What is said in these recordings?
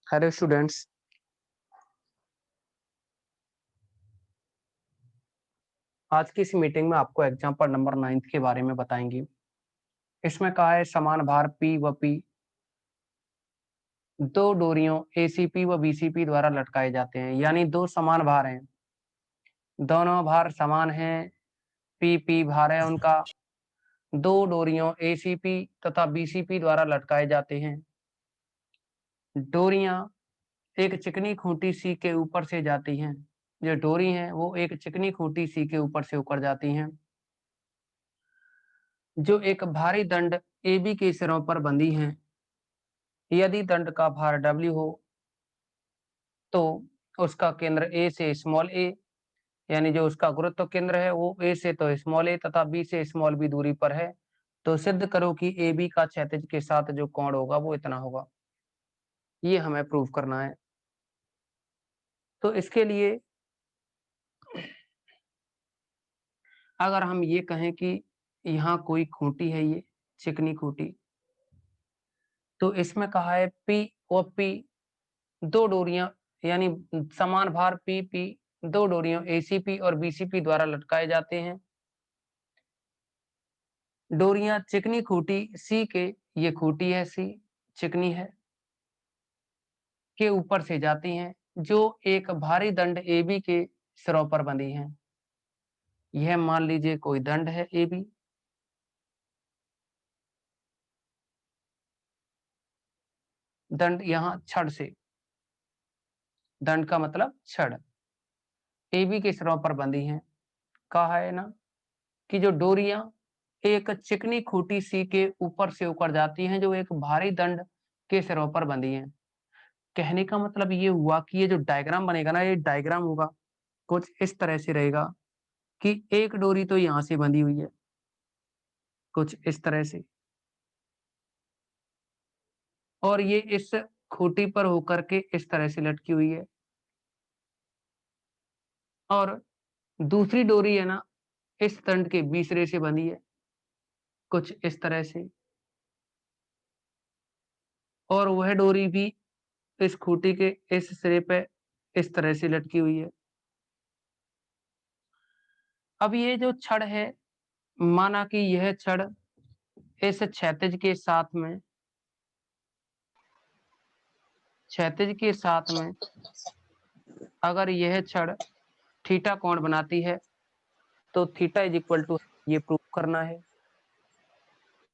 Hello students. आज की इस मीटिंग में आपको एग्जाम्पल नंबर 9 के बारे में बताएंगे। इसमें कहा है समान भार P व P दो डोरियों ACP व BCP द्वारा लटकाए जाते हैं। यानी दो समान भार हैं, दोनों भार समान हैं, P भार है उनका, दो डोरियों ACP तथा BCP द्वारा लटकाए जाते हैं। डोरियां एक चिकनी खूंटी C के ऊपर से जाती हैं। जो डोरी हैं वो एक चिकनी खूंटी C के ऊपर से होकर जाती हैं, जो एक भारी दंड AB के सिरों पर बंधी हैं। यदि दंड का भार W हो तो उसका केंद्र A से स्मॉल a, यानी जो उसका गुरुत्व केंद्र है वो A से तो स्मॉल a तथा B से स्मॉल b दूरी पर है। तो सिद्ध करो कि AB का क्षैतिज के साथ जो कोण होगा वो इतना होगा। ये हमें प्रूव करना है। तो इसके लिए अगर हम ये कहें कि यहाँ कोई खूंटी है, ये चिकनी खूंटी, तो इसमें कहा है P और P दो डोरियां, यानी समान भार P दो डोरियों ACP और BCP द्वारा लटकाए जाते हैं। डोरियां चिकनी खूंटी C के, ये खूंटी है C, चिकनी है, के ऊपर से जाती हैं, जो एक भारी दंड AB के सिरों पर बंधी हैं। यह मान लीजिए कोई दंड है AB। दंड यहाँ छड़ से, दंड का मतलब छड़, AB के सिरों पर बंधी हैं। कहा है ना कि जो डोरियां एक चिकनी खूंटी C के ऊपर से होकर जाती हैं, जो एक भारी दंड के सिरों पर बंधी हैं। कहने का मतलब ये हुआ कि ये जो डायग्राम बनेगा ना, ये डायग्राम होगा कुछ इस तरह से रहेगा कि एक डोरी तो यहाँ से बंधी हुई है कुछ इस तरह से, और ये इस खूंटी पर होकर के इस तरह से लटकी हुई है, और दूसरी डोरी है ना इस दंड के B सिरे से बंधी है कुछ इस तरह से, और वह डोरी भी इस खूंटी के इस सिरे पे इस तरह से लटकी हुई है। अब ये जो छड़ है, माना कि यह छड़ इस क्षैतिज के साथ में, क्षैतिज के साथ में अगर यह छड़ थीटा कोण बनाती है तो थीटा इज इक्वल टू, ये प्रूव करना है।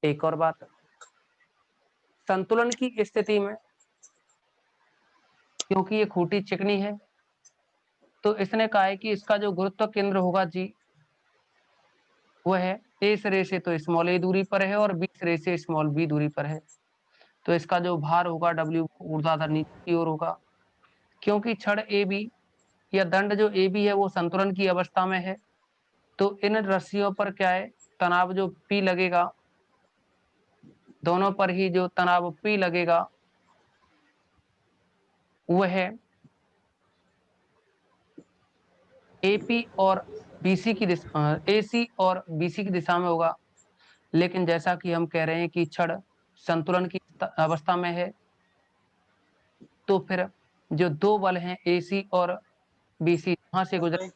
एक और बात, संतुलन की स्थिति में क्योंकि ये खूंटी चिकनी है तो इसने कहा है कि इसका जो गुरुत्व केंद्र होगा G, वह है A सिरे से तो स्मॉल a दूरी पर है और B सिरे से स्मॉल b दूरी पर है। तो इसका जो भार होगा W ऊर्ध्वाधर नीचे की ओर होगा। क्योंकि छड़ AB या दंड जो AB है वो संतुलन की अवस्था में है, तो इन रस्सियों पर क्या है, तनाव जो P लगेगा, दोनों पर ही जो तनाव P लगेगा वह AP और BC की दिशा, AC और BC की दिशा में होगा। लेकिन जैसा कि हम कह रहे हैं कि छड़ संतुलन की अवस्था में है, तो फिर जो दो बल हैं AC और BC वहां से गुजर,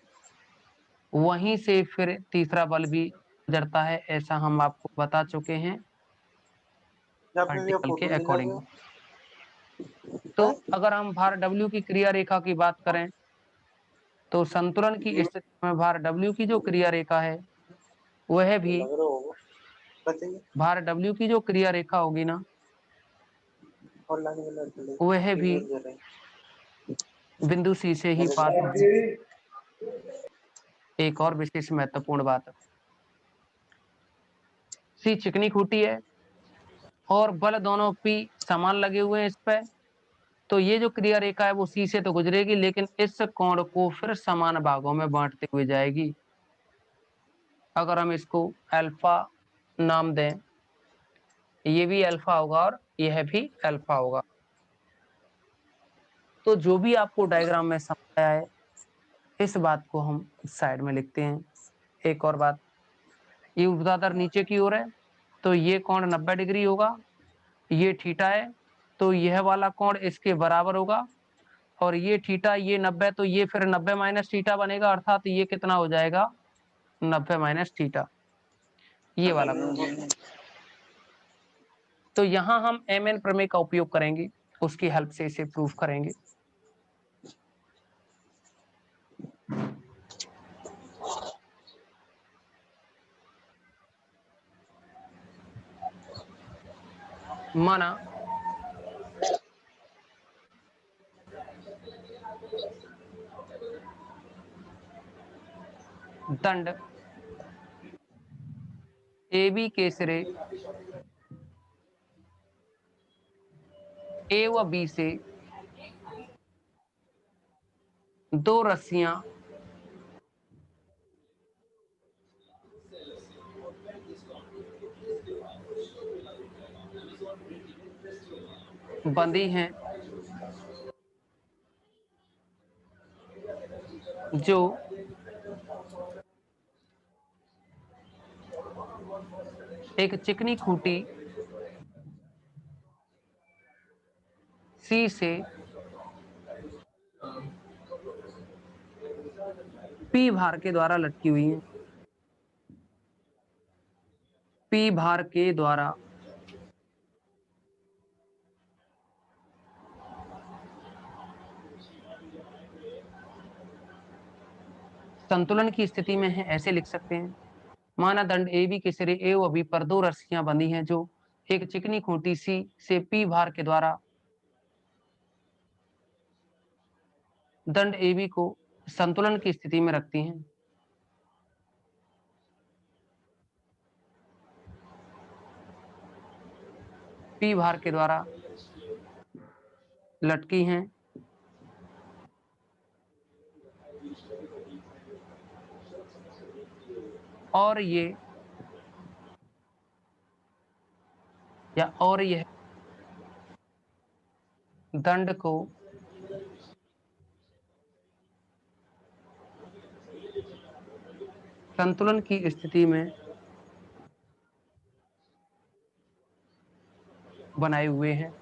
वहीं से फिर तीसरा बल भी गुजरता है, ऐसा हम आपको बता चुके हैं आर्टिकल के अकॉर्डिंग। तो अगर हम भार W की क्रिया रेखा की बात करें तो संतुलन की स्थिति में भार W की जो क्रिया रेखा है वह भी, भार W की जो क्रिया रेखा होगी ना वह भी बिंदु C से ही पास होगी। एक और विशेष महत्वपूर्ण बात, C चिकनी खूंटी है और बल दोनों P समान लगे हुए हैं इस पे, तो ये जो क्रिया रेखा है वो C से तो गुजरेगी, लेकिन इस कोण को फिर समान भागों में बांटते हुए जाएगी। अगर हम इसको अल्फा नाम दें, ये भी अल्फा होगा और यह भी अल्फा होगा। तो जो भी आपको डायग्राम में समझ आया है इस बात को हम साइड में लिखते हैं। एक और बात, ये ऊर्ध्वाधर नीचे की ओर है तो ये कोण 90 डिग्री होगा, ये थीटा है, तो यह वाला कोण इसके बराबर होगा, और ये थीटा, ये 90, तो ये फिर 90 माइनस थीटा बनेगा, अर्थात ये कितना हो जाएगा 90 माइनस थीटा, ये वाला कोण। तो यहां हम MN प्रमेय का उपयोग करेंगे, उसकी हेल्प से इसे प्रूफ करेंगे। माना दंड AB के सिरे A व B से दो रस्सियां बंधी हैं, जो एक चिकनी खूंटी C से P भार के द्वारा लटकी हुई हैं। P भार के द्वारा संतुलन की स्थिति में है, ऐसे लिख सकते हैं। माना दंड AB के सिरे A व B पर दो रस्सियां बंधी हैं, जो एक चिकनी खूंटी C से P भार के द्वारा दंड AB को संतुलन की स्थिति में रखती हैं। P भार के द्वारा लटकी हैं, और यह दंड को संतुलन की स्थिति में बनाए हुए हैं,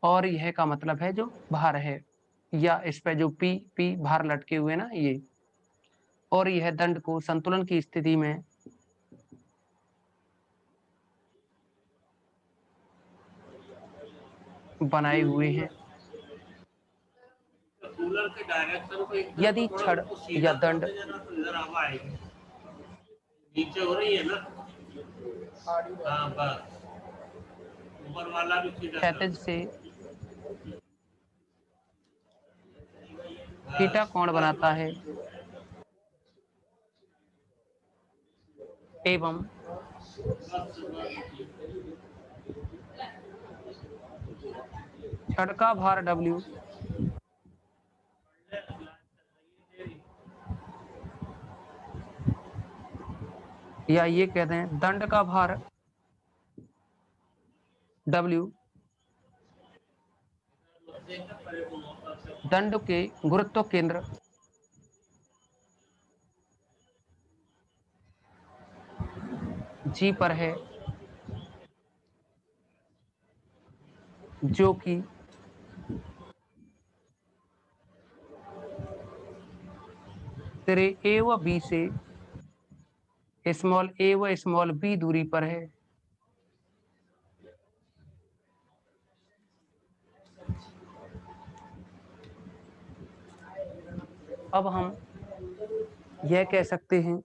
और यह का मतलब है जो भार है, या इस पे जो P भार लटके हुए ना ये, और यह दंड को संतुलन की स्थिति में बनाए हुए हैं। कूलर के डायरेक्शन को एक यदि छड़ या दंड नीचे हो रही है ना, हाँ बस ऊपर वाला भी सीधा क्षैतिज से थीटा कोण बनाता है, एवं छड़ का भार W या ये कहते हैं दंड का भार W दंड के गुरुत्व केंद्र G पर है, जो कि सिरे A व B से स्मॉल a व स्मॉल b दूरी पर है। अब हम यह कह सकते हैं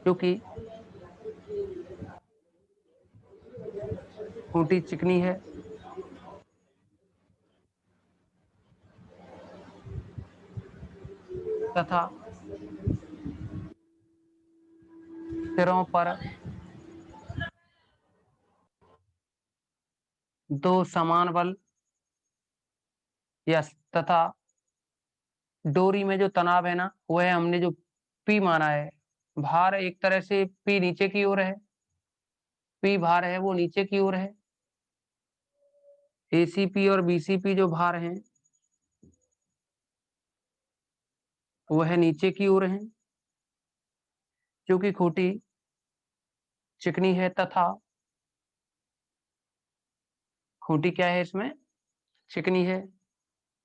क्योंकि खूंटी चिकनी है तथा सिरों पर दो समान बल या तथा डोरी में जो तनाव है ना, वह हमने जो P माना है, भार एक तरह से P नीचे की ओर है, P भार है वो नीचे की ओर है, ACP और BCP जो भार हैं वह नीचे की ओर हैं, क्योंकि खूंटी चिकनी है तथा खूंटी क्या है इसमें चिकनी है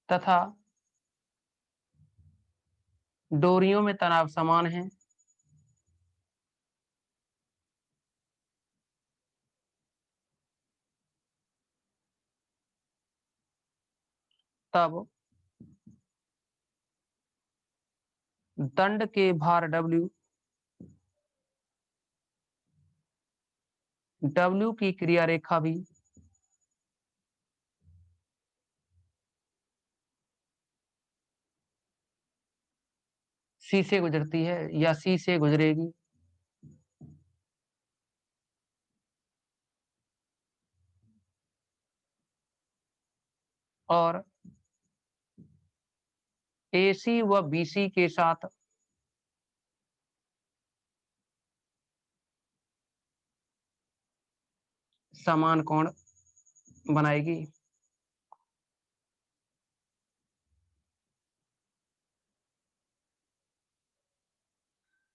तथा डोरियों में तनाव समान है। तब दंड के भार W की क्रिया रेखा भी C से गुजरती है या C से गुजरेगी। और AC व BC के साथ समान कोण बनाएगी।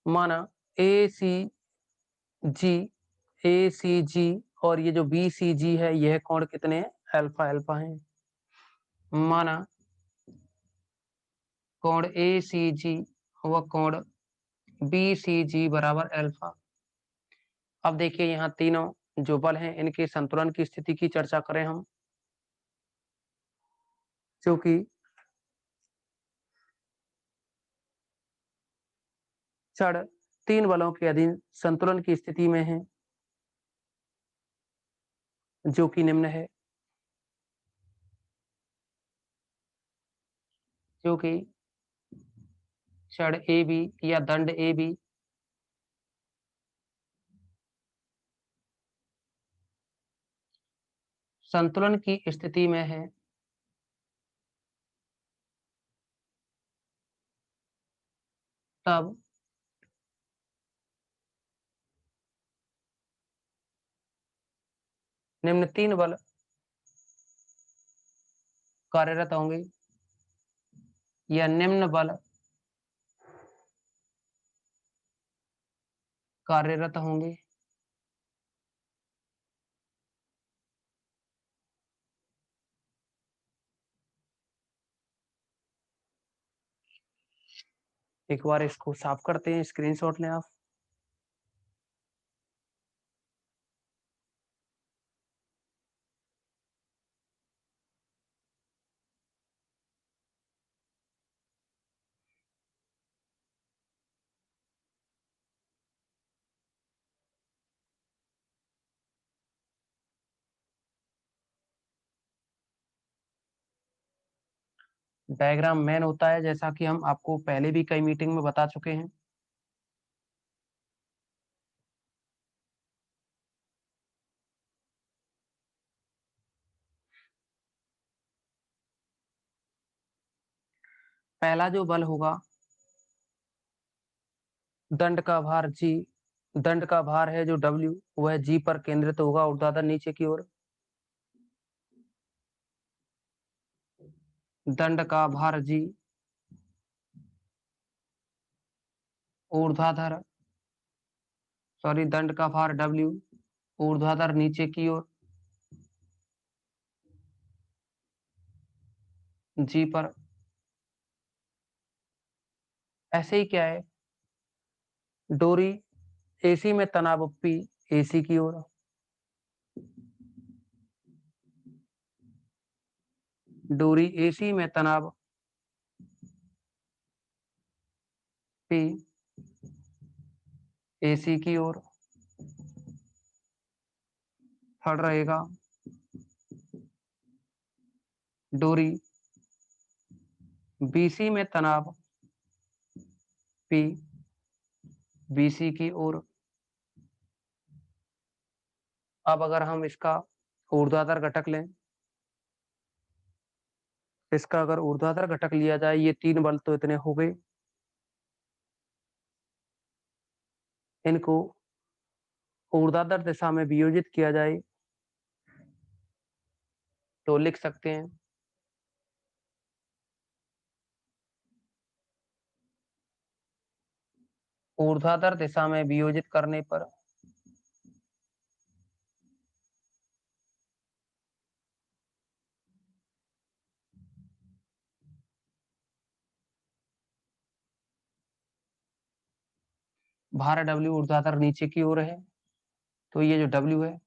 माना ACG और ये जो BCG है यह कोण कितने हैं अल्फा अल्फा हैं। माना कोण ACG व कोण BCG बराबर अल्फा। अब देखिए यहाँ तीनों जो बल हैं इनके संतुलन की स्थिति की चर्चा करें हम, क्योंकि छड़ तीन बलों के अधीन संतुलन की स्थिति में है, जो कि निम्न है। क्योंकि छड़ AB या दंड AB संतुलन की स्थिति में है, तब निम्न तीन बल कार्यरत होंगे या निम्न बल कार्यरत होंगे। एक बार इसको साफ करते हैं, स्क्रीनशॉट लें आप। डायग्राम मेन होता है, जैसा कि हम आपको पहले भी कई मीटिंग में बता चुके हैं। पहला जो बल होगा दंड का भार G, दंड का भार है जो W वह G पर केंद्रित होगा ऊर्ध्वाधर नीचे की ओर। दंड का भार G ऊर्ध्वाधर दंड का भार W ऊर्ध्वाधर नीचे की ओर G पर। ऐसे ही क्या है डोरी AC में तनाव P AC की ओर, डोरी AC में तनाव P AC की ओर खड़ रहेगा। डोरी BC में तनाव P BC की ओर। अब अगर हम इसका ऊर्ध्वाधर घटक लें, इसका अगर ऊर्ध्वाधर घटक लिया जाए, ये तीन बल तो इतने हो गए, इनको ऊर्ध्वाधर दिशा में वियोजित किया जाए तो लिख सकते हैं ऊर्ध्वाधर दिशा में वियोजित करने पर भार W ऊर्ध्वाधर नीचे की ओर है, तो ये जो W है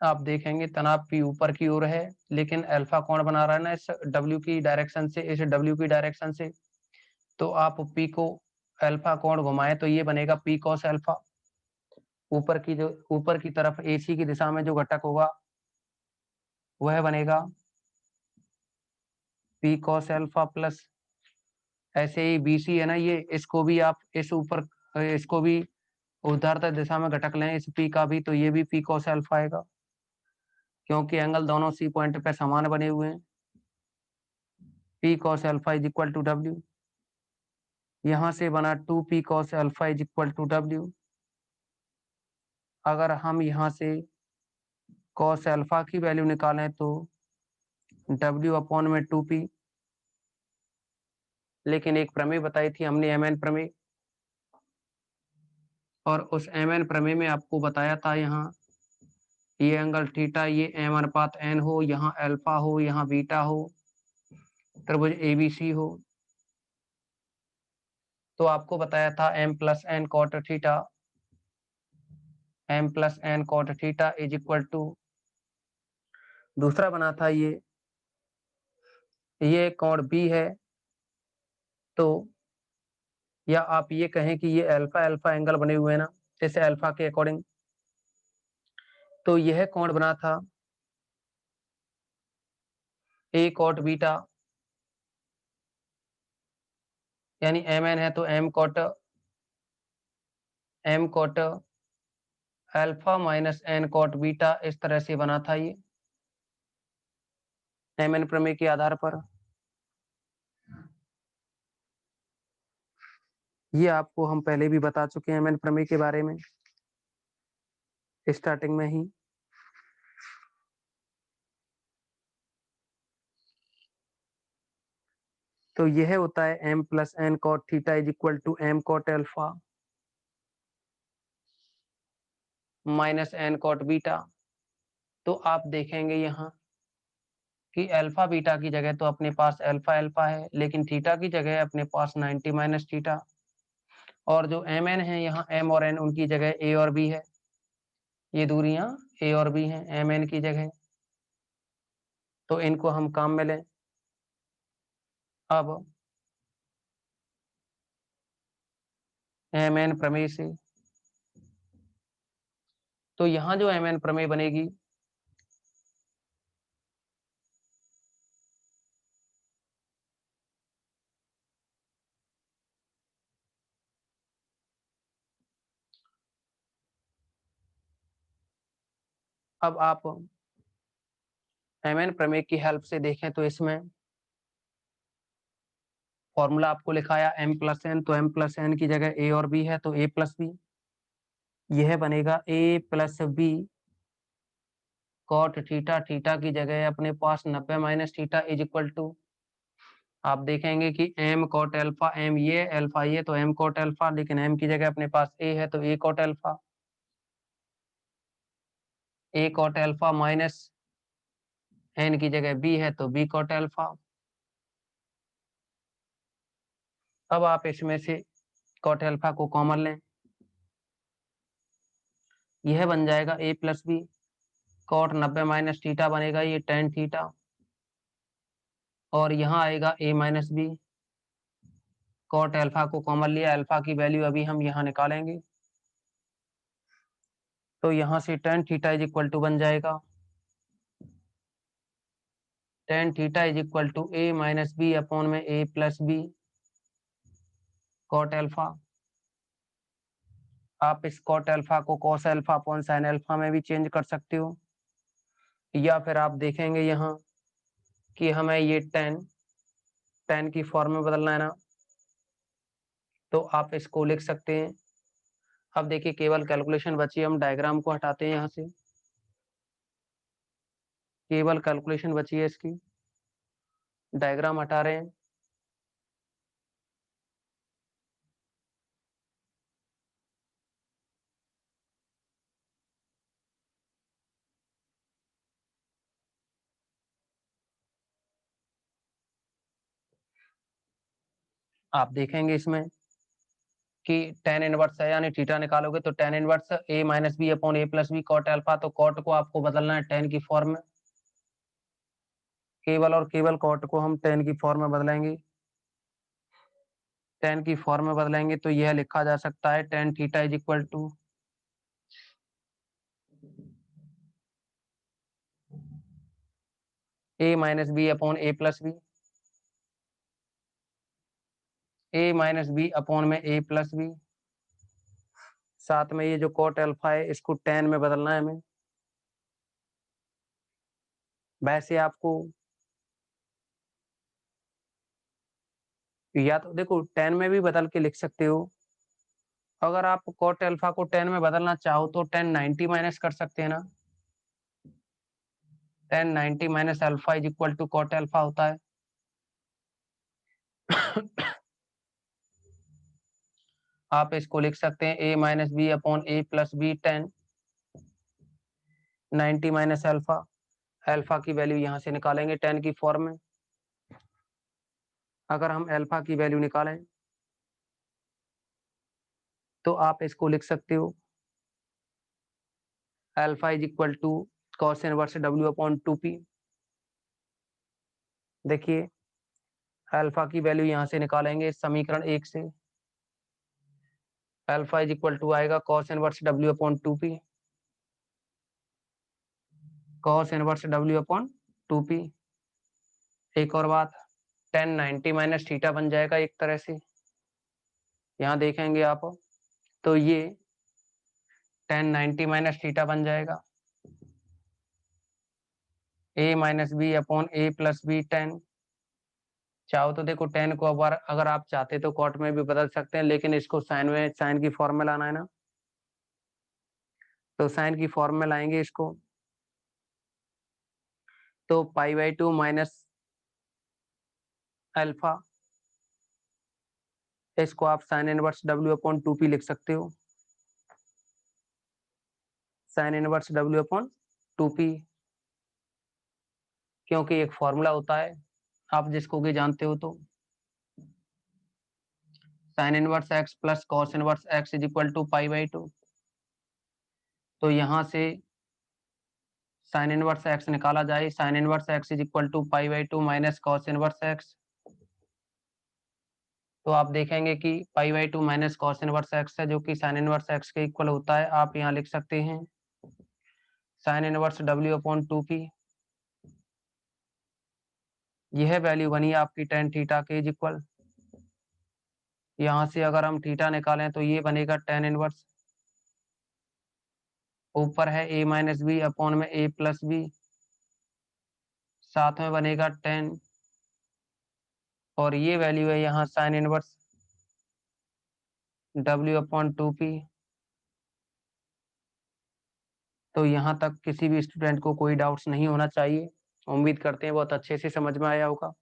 आप देखेंगे तनाव P ऊपर की ओर है, लेकिन अल्फा कोण बना रहा है ना इस W की डायरेक्शन से, इस W की डायरेक्शन से, तो आप P को अल्फा कोण घुमाएं तो ये बनेगा P cos अल्फा। ऊपर की तरफ AC की दिशा में जो घटक होगा वह बनेगा P cos अल्फा प्लस, ऐसे ही BC है ना ये, इसको भी आप इसको भी ऊर्ध्वाधर दिशा में घटक लें इस P का भी, तो ये भी P cos अल्फा आएगा, क्योंकि एंगल दोनों C पॉइंट पे समान बने हुए हैं। P cos alpha is equal to W, यहां से बना 2P cos alpha is equal to W। अगर हम यहां से cos अल्फा की वैल्यू निकालें तो W अपॉन में 2P, लेकिन एक प्रमेय बताई थी हमने MN प्रमेय, और उस MN प्रमेय में आपको बताया था यहाँ ये एंगल थीटा ये M अनुपात N हो, यहाँ अल्फा हो, यहाँ बीटा हो, त्रिभुज ABC हो, तो आपको बताया था M plus N cot theta, M plus N cot theta is equal to, दूसरा बना था ये कोण B है, तो या आप ये कहें कि ये अल्फा अल्फा एंगल बने हुए हैं ना, जैसे अल्फा के अकॉर्डिंग, तो यह कोण बना था A cot बीटा, यानी MN है तो M cot alpha minus N cot beta, इस तरह से बना था ये MN प्रमेय के आधार पर। ये आपको हम पहले भी बता चुके हैं MN प्रमेय के बारे में स्टार्टिंग में ही। तो यह होता है M plus N cot theta is equal to M cot alpha minus N cot beta. तो आप देखेंगे यहाँ कि अल्फा बीटा की जगह तो अपने पास अल्फा अल्फा है, लेकिन थीटा की जगह अपने पास 90 माइनस थीटा, और जो MN है यहाँ M और N उनकी जगह A और B है, ये दूरियां A और B हैं MN की जगह, तो इनको हम काम में लें। अब MN प्रमेय से, तो यहाँ जो MN प्रमेय बनेगी अब आप MN प्रमेय की हेल्प से देखें तो इसमें फॉर्मूला आपको लिखाया M प्लस N, तो M प्लस N की जगह A और B है तो A प्लस B, यह बनेगा A plus B cot theta, theta की जगह अपने पास 90 minus theta is equal to, आप देखेंगे कि M कॉट अल्फा, M ये अल्फा ये, तो M कॉट अल्फा, लेकिन M की जगह अपने पास A है तो A cot alpha, A cot alpha minus N की जगह B है तो B कॉट अल्फा। अब आप इसमें से कॉट अल्फा को कॉमन लें, यह बन जाएगा A plus B, cot 90 minus theta बनेगा ये tan थीटा, और यहाँ आएगा A minus B, cot alpha को कॉमन लिया, अल्फा की वैल्यू अभी हम यहाँ निकालेंगे, तो यहाँ से tan theta is equal to बन जाएगा tan theta is equal to A minus B upon में A plus B cot alpha. आप इस कॉट अल्फा को cos alpha upon sine alpha में भी चेंज कर सकते हो, या फिर आप देखेंगे यहाँ कि हमें ये tan की फॉर्म में बदलना है ना, तो आप इसको लिख सकते हैं। अब देखिए केवल कैलकुलेशन बची, हम डायग्राम को हटाते हैं यहाँ से, केवल कैलकुलेशन बची है इसकी, डायग्राम हटा रहे हैं। आप देखेंगे इसमें कि tan इनवर्स है, यानी थीटा निकालोगे तो tan inverse a minus B upon a plus B cot alpha, तो कॉट को आपको बदलना है tan की फॉर्म में, केवल और केवल कॉट को हम tan की फॉर्म में बदलेंगे। tan की फॉर्म में बदलेंगे तो यह लिखा जा सकता है tan theta is equal to a minus B upon a plus B, a minus B upon में a प्लस बी, साथ में ये जो कॉट अल्फा है इसको tan में बदलना है हमें। वैसे आपको या तो देखो tan में भी बदल के लिख सकते हो, अगर आप कॉट अल्फा को tan में बदलना चाहो तो tan 90 माइनस कर सकते हैं ना, tan 90 minus alpha is equal to cot alpha होता है। आप इसको लिख सकते हैं a minus B upon a plus B tan 90 minus alpha, alpha की वैल्यू यहाँ से निकालेंगे tan की फॉर्म में। अगर हम अल्फा की वैल्यू निकालें तो आप इसको लिख सकते हो alpha is equal to cos inverse w upon 2p। देखिए अल्फा की वैल्यू यहाँ से निकालेंगे समीकरण 1 से, अल्फा इज इक्वल टू आएगा cos inverse w upon 2p, cos inverse w upon 2p। एक और बात, tan 90 माइनस थीटा बन जाएगा एक तरह से, यहाँ देखेंगे आप तो ये tan 90 माइनस थीटा बन जाएगा a minus B upon a plus B tan। चाहो तो देखो tan को अगर आप चाहते तो कॉट में भी बदल सकते हैं, लेकिन इसको साइन में, साइन की फॉर्म में लाना है ना, तो साइन की फॉर्म में लाएंगे इसको, तो पाई बाई 2 माइनस अल्फा, इसको आप sine inverse w upon 2p लिख सकते हो, sine inverse w upon 2p, क्योंकि एक फॉर्मूला होता है आप जिसको भी जानते हो, तो sine inverse x plus cos inverse x is equal to pi by 2। तो यहाँ से साइन इनवर्स x निकाला जाए, sine inverse x is equal to pi by 2 minus cos inverse x, तो आप देखेंगे कि pi by 2 minus cos inverse x है जो कि साइन इनवर्स x के इक्वल होता है। आप यहाँ लिख सकते हैं sine inverse w upon 2p, यह वैल्यू बनी आपकी tan थीटा के इज इक्वल, यहाँ से अगर हम थीटा निकालें तो ये बनेगा tan इनवर्स, ऊपर है a माइनस बी अपॉन में a प्लस बी, साथ में बनेगा tan, और ये वैल्यू है यहाँ sine inverse w upon 2p। तो यहाँ तक किसी भी स्टूडेंट को कोई डाउट्स नहीं होना चाहिए, उम्मीद करते हैं बहुत अच्छे से समझ में आया होगा।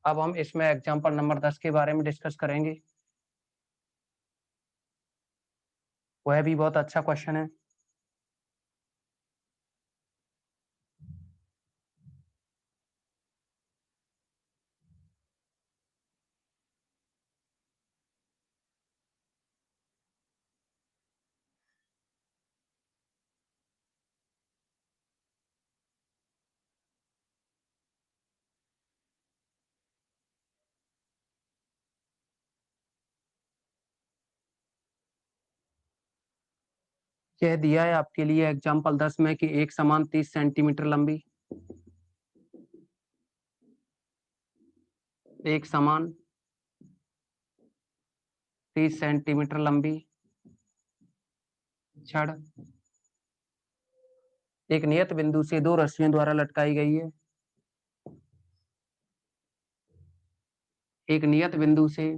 अब हम इसमें एग्जाम्पल नंबर 10 के बारे में डिस्कस करेंगे, वह भी बहुत अच्छा क्वेश्चन है। यह दिया है आपके लिए एग्जाम्पल 10 में कि एक समान 30 सेंटीमीटर लंबी, एक समान 30 सेंटीमीटर लंबी छड़ एक नियत बिंदु से दो रस्सियों द्वारा लटकाई गई है। एक नियत बिंदु से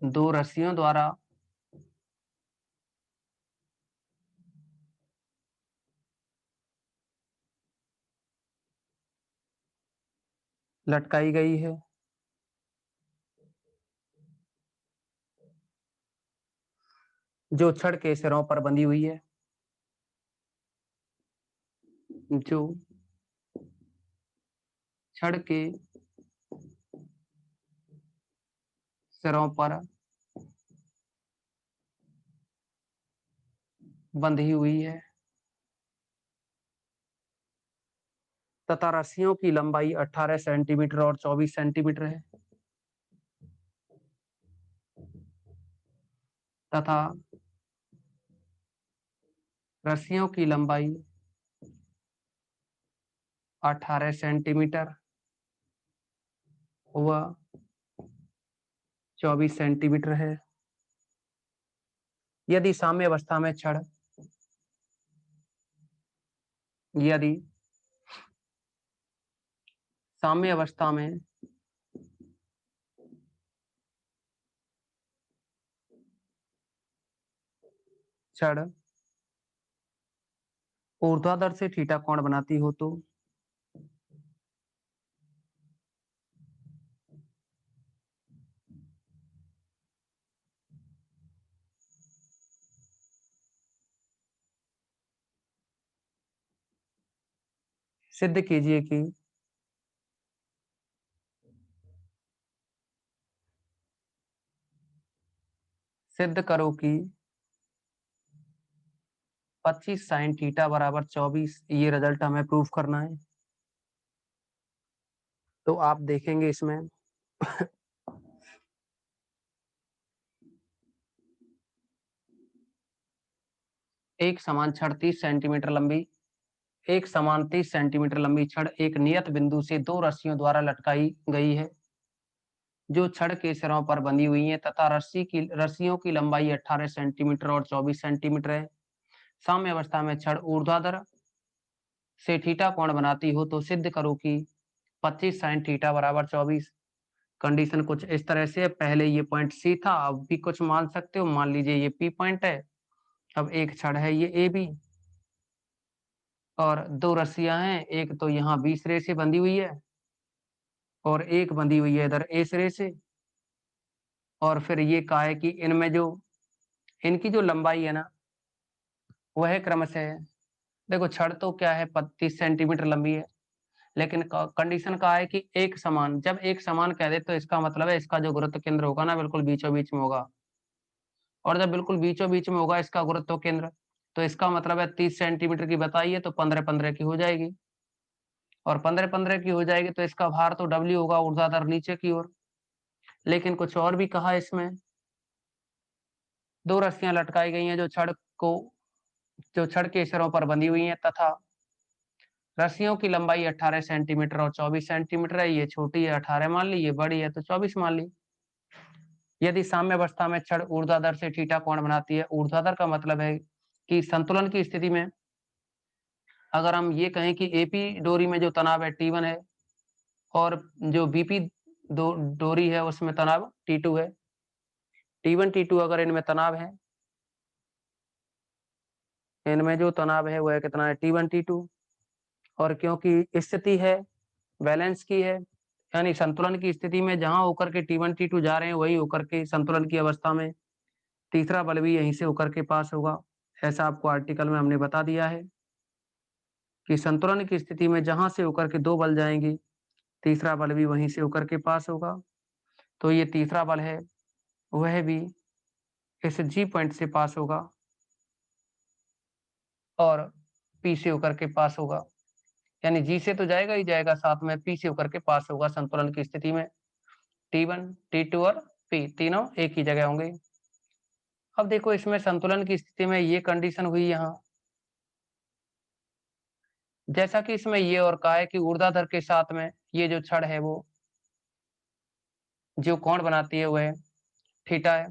दो रस्सियों द्वारा लटकाई गई है। जो छड़ के सिरों पर बंधी हुई है, जो छड़ के सिरों पर बंधी हुई है तथा रस्सियों की लंबाई 18 सेंटीमीटर और 24 सेंटीमीटर है तथा रस्सियों की लंबाई 18 सेंटीमीटर व 24 सेंटीमीटर है। यदि साम्य अवस्था में छड़ यदि साम्य अवस्था में छड़ ऊर्ध्वाधर से थीटा कोण बनाती हो तो सिद्ध कीजिए कि सिद्ध करो कि 25 साइन थीटा बराबर 24, ये रिजल्ट हमें प्रूफ करना है। तो आप देखेंगे इसमें एक समान छड़ 30 सेंटीमीटर लंबी एक समान 30 सेंटीमीटर लंबी छड़ एक नियत बिंदु से दो रस्सियों द्वारा लटकाई गई है जो छड़ के सिरों पर बंधी हुई है तथा रस्सियों की लंबाई 18 सेंटीमीटर और 24 सेंटीमीटर है। साम्य अवस्था में छड़ ऊर्ध्वाधर से थीटा कोण बनाती हो तो सिद्ध करो कि 25 साइन थीटा बराबर 24। कंडीशन कुछ इस तरह से है, पहले ये पॉइंट सी था, अब भी कुछ मान सकते हो, मान लीजिए ये पी पॉइंट है। अब एक छड़ है ये ए बी और दो रस्सियां हैं, एक तो यहाँ बी सिरे से बंधी हुई है और एक बंधी हुई है इधर ए सिरे से। और फिर ये कहा है कि इनमें जो इनकी जो लंबाई है ना वह क्रमशः देखो छड़ तो क्या है 25 सेंटीमीटर लंबी है, लेकिन कंडीशन कहा है कि एक समान, जब एक समान कह दे तो इसका मतलब है इसका जो गुरुत्व केंद्र होगा ना बिल्कुल बीचों बीच में होगा। और जब बिल्कुल बीचों बीच में होगा इसका गुरुत्व केंद्र तो इसका मतलब है 30 सेंटीमीटर की बताइए तो 15-15 की हो जाएगी और 15-15 की हो जाएगी तो इसका भार तो डब्ल्यू होगा ऊर्ध्वाधर नीचे की ओर। लेकिन कुछ और भी कहा इसमें, दो रस्सियां लटकाई गई हैं जो छड़ के सिरों पर बंधी हुई हैं तथा रस्सियों की लंबाई 18 सेंटीमीटर और 24 सेंटीमीटर है। ये छोटी है 18 मान ली, ये बड़ी है तो 24 मान ली। यदि साम्य अवस्था में छड़ ऊर्ध्वाधर से थीटा कोण बनाती है, ऊर्ध्वाधर का मतलब है कि संतुलन की स्थिति में अगर हम ये कहें कि एपी डोरी में जो तनाव है T1 है और जो बीपी डोरी है उसमें तनाव T2 है। T1 T2 अगर इनमें तनाव है, इनमें जो तनाव है वह कितना है T1 T2। और क्योंकि स्थिति है बैलेंस की है यानी संतुलन की स्थिति में जहां होकर के T1 T2 जा रहे हैं वही होकर के संतुलन की अवस्था में तीसरा बल भी यहीं से होकर के पास होगा। ऐसा आपको आर्टिकल में हमने बता दिया है कि संतुलन की स्थिति में जहां से होकर के दो बल जाएंगे तीसरा बल भी वहीं से होकर के पास होगा। तो ये तीसरा बल है वह भी इस जी पॉइंट से पास होगा और पी से होकर के पास होगा। यानी जी से तो जाएगा ही जाएगा, साथ में पी से होकर के पास होगा संतुलन की स्थिति में। T1 T2 और पी तीनों एक ही जगह होंगे। अब देखो इसमें संतुलन की स्थिति में ये कंडीशन हुई यहाँ, जैसा कि इसमें ये और कहा है कि ऊर्ध्वाधर के साथ में ये जो छड़ है वो जो कोण बनाती है वह थीटा है।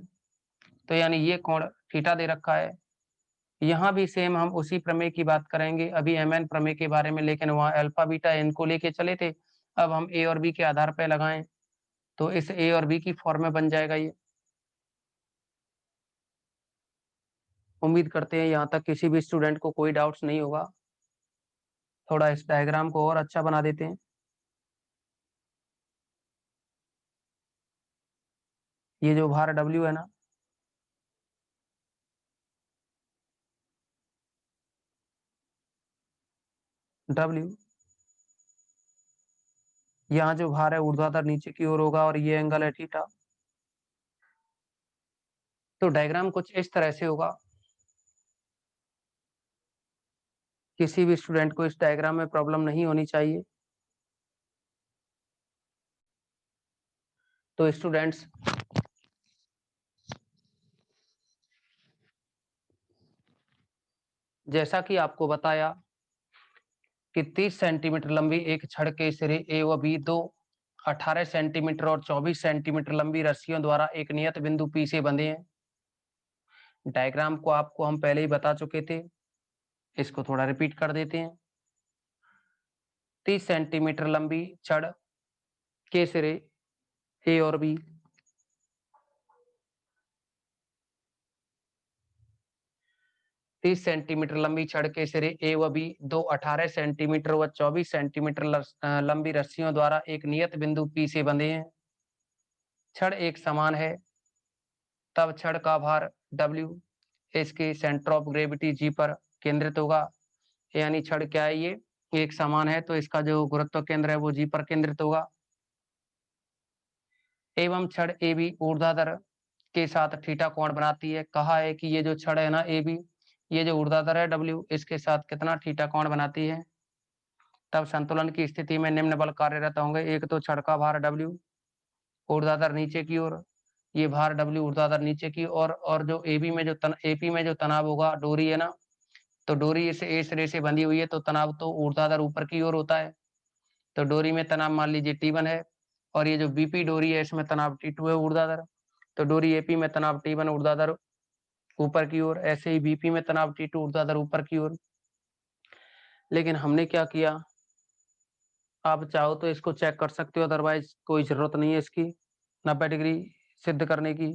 तो यानी ये कोण थीटा दे रखा है। यहाँ भी सेम हम उसी प्रमेय की बात करेंगे अभी एमएन प्रमेय के बारे में, लेकिन वहाँ अल्फा बीटा एन को लेके चले थे। अब हम ए और बी के आधार पर लगाएं तो इस ए और बी की फॉर्म में बन जाएगा ये। उम्मीद करते हैं यहाँ तक किसी भी स्टूडेंट को कोई डाउट्स नहीं होगा। थोड़ा इस डायग्राम को और अच्छा बना देते हैं। ये जो भार डब्ल्यू है ना W। यहाँ जो भार है ऊर्ध्वाधर नीचे की ओर होगा और ये एंगल है थीटा। तो डायग्राम कुछ इस तरह से होगा। किसी भी स्टूडेंट को इस डायग्राम में प्रॉब्लम नहीं होनी चाहिए। तो स्टूडेंट्स, जैसा कि आपको बताया कि 30 सेंटीमीटर लंबी एक छड़ के सिरे ए व बी दो 18 सेंटीमीटर और 24 सेंटीमीटर लंबी रस्सियों द्वारा एक नियत बिंदु पी से बंधे हैं। डायग्राम को आपको हम पहले ही बता चुके थे, इसको थोड़ा रिपीट कर देते हैं। 30 सेंटीमीटर लंबी छड़ के सिरे ए और बी, 30 सेंटीमीटर लंबी छड़ के सिरे ए व बी दो 18 सेंटीमीटर व 24 सेंटीमीटर लंबी रस्सियों द्वारा एक नियत बिंदु पी से बंधे हैं। छड़ एक समान है, तब छड़ का भार W इसके सेंटर ऑफ ग्रेविटी G पर केंद्रित होगा। यानी छड़ क्या है, ये एक समान है तो इसका जो गुरुत्व केंद्र है वो G पर केंद्रित होगा। एवं छड़ AB ऊर्ध्वाधर के साथ थीटा कोण बनाती है। कहा है कि ये जो छड़ है ना AB, ये जो ऊर्ध्वाधर है W, इसके साथ कितना थीटा कोण बनाती है। तब संतुलन की स्थिति में निम्न बल कार्यरत होंगे। एक तो छड़ का भार W ऊर्ध्वाधर नीचे की ओर, ये भार W ऊर्ध्वाधर नीचे की ओर, और जो AB में जो AP में जो तनाव होगा, डोरी है ना, तो डोरी इस ए सिरे से बंधी हुई है तो तनाव तो ऊर्ध्वाधर ऊपर की ओर होता है। तो डोरी में तनाव मान लीजिए T1 है, और ये जो BP डोरी है इसमें तनाव T2 है ऊर्ध्वाधर। तो डोरी AP में तनाव T1 ऊर्ध्वाधर ऊपर की ओर, ऐसे ही BP में तनाव T2 ऊर्ध्वाधर ऊपर की ओर। लेकिन हमने क्या किया, आप चाहो तो इसको चेक कर सकते हो, अदरवाइज कोई जरूरत नहीं है इसकी 90 डिग्री सिद्ध करने की।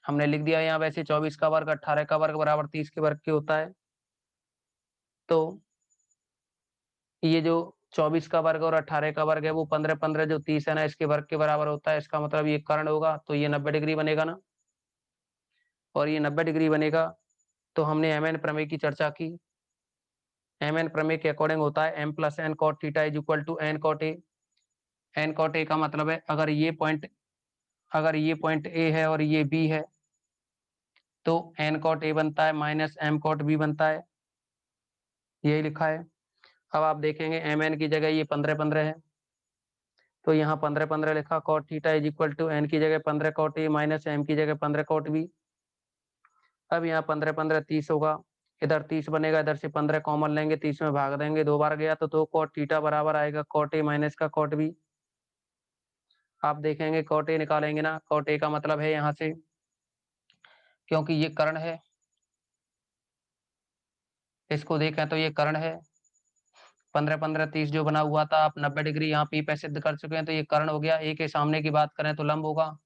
हमने लिख दिया यहाँ वैसे 24 का वर्ग 18 का वर्ग बराबर 30 के वर्ग के होता है। तो ये जो 24 का वर्ग और 18 का वर्ग है वो 15 जो 30 है ना, इसके वर्ग के बराबर होता है। इसका मतलब ये कर्ण होगा, तो ये 90 डिग्री बनेगा ना, और ये 90 डिग्री बनेगा। तो हमने एमएन प्रमेय की चर्चा की। एमएन प्रमेय के अकॉर्डिंग होता है m plus N cot theta is equal to N cot A. N cot A का मतलब है अगर ये पॉइंट ए है और ये बी है तो एन कॉट ए बनता है माइनस एम कॉट बी बनता है, यही लिखा है। अब आप देखेंगे एम एन की जगह ये 15 है, तो यहाँ 15 लिखा। Cot theta is equal to N की जगह 15 कॉट ए माइनस एम की जगह 15 कॉट बी। अब यहाँ 15 30 होगा, इधर 30 बनेगा, इधर से 15 कॉमन लेंगे, 30 में भाग देंगे, 2 बार गया तो 2 कॉट थीटा बराबर आएगा कॉट ए माइनस का कॉट बी। आप देखेंगे कॉट ए निकालेंगे ना, कॉट ए का मतलब है यहाँ से, क्योंकि ये कर्ण है, इसको देखें तो ये कर्ण है। 15 30 जो बना हुआ था, आप 90 डिग्री यहाँ पी पे सिद्ध कर चुके हैं, तो ये कर्ण हो गया। ए के सामने की बात करें तो लंब होगा,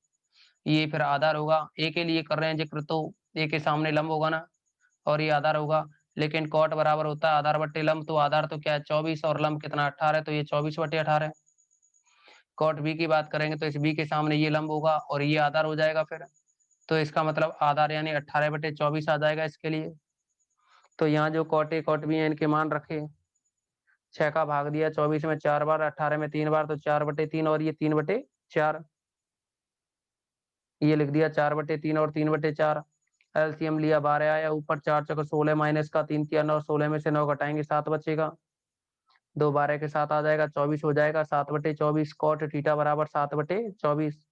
ये फिर आधार होगा। ए के लिए कर रहे हैं जिक्र, तो ए के सामने लंब होगा ना, और ये आधार होगा। लेकिन कॉट बराबर होता है आधार बट्टे लंब, तो आधार तो क्या है 24 और लंब कितना 18, तो ये 24/18। कॉट बी की बात करेंगे तो इस बी के सामने ये लंब होगा और ये आधार हो जाएगा फिर, तो इसका मतलब आधार यानी 18/24 आ जाएगा इसके लिए। तो यहाँ जो कॉट ए कॉट बी है इनके मान रखे, 6 का भाग दिया 24 में 4 बार, 18 में 3 बार, तो 4/3 और ये 3/4, ये लिख दिया 4/3 और 3/4। एलसीएम लिया 12 आया, ऊपर 4 चौके 16 माइनस का 3 किया 9, 16 में से 9 घटाएंगे 7 बचेगा, 2 12 के साथ आ जाएगा 24 हो जाएगा। 7/24 कॉट थीटा बराबर 7/24।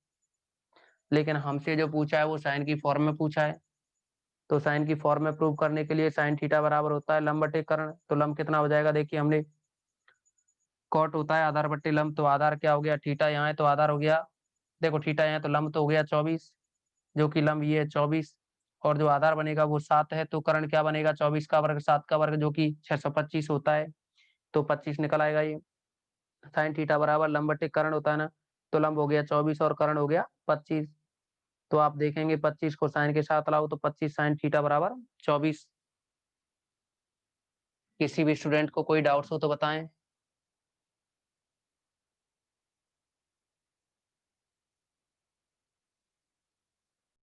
लेकिन हमसे जो पूछा है वो साइन की फॉर्म में पूछा है, तो साइन की फॉर्म में प्रूव करने के लिए साइन थीटा बराबर होता है लंब बटे कर्ण। तो लंब कितना हो जाएगा, देखिए हमने कॉट होता है आधार बट्टे लंब, तो आधार क्या हो गया, थीटा यहाँ है तो आधार हो गया, देखो थीटा यहाँ तो लंब तो हो गया 24, जो कि लंब ये है 24, और जो आधार बनेगा वो 7 है, तो कर्ण क्या बनेगा 24 का वर्ग 7 का वर्ग जो कि 625 होता है, तो 25 निकल आएगा ये। साइन थीटा बराबर लंब बटे कर्ण होता है ना, तो लंब हो गया 24 और कर्ण हो गया 25। तो आप देखेंगे 25 को साइन के साथ लाओ तो 25 साइन थीटा बराबर 24। किसी भी स्टूडेंट को कोई डाउट्स हो तो बताएं।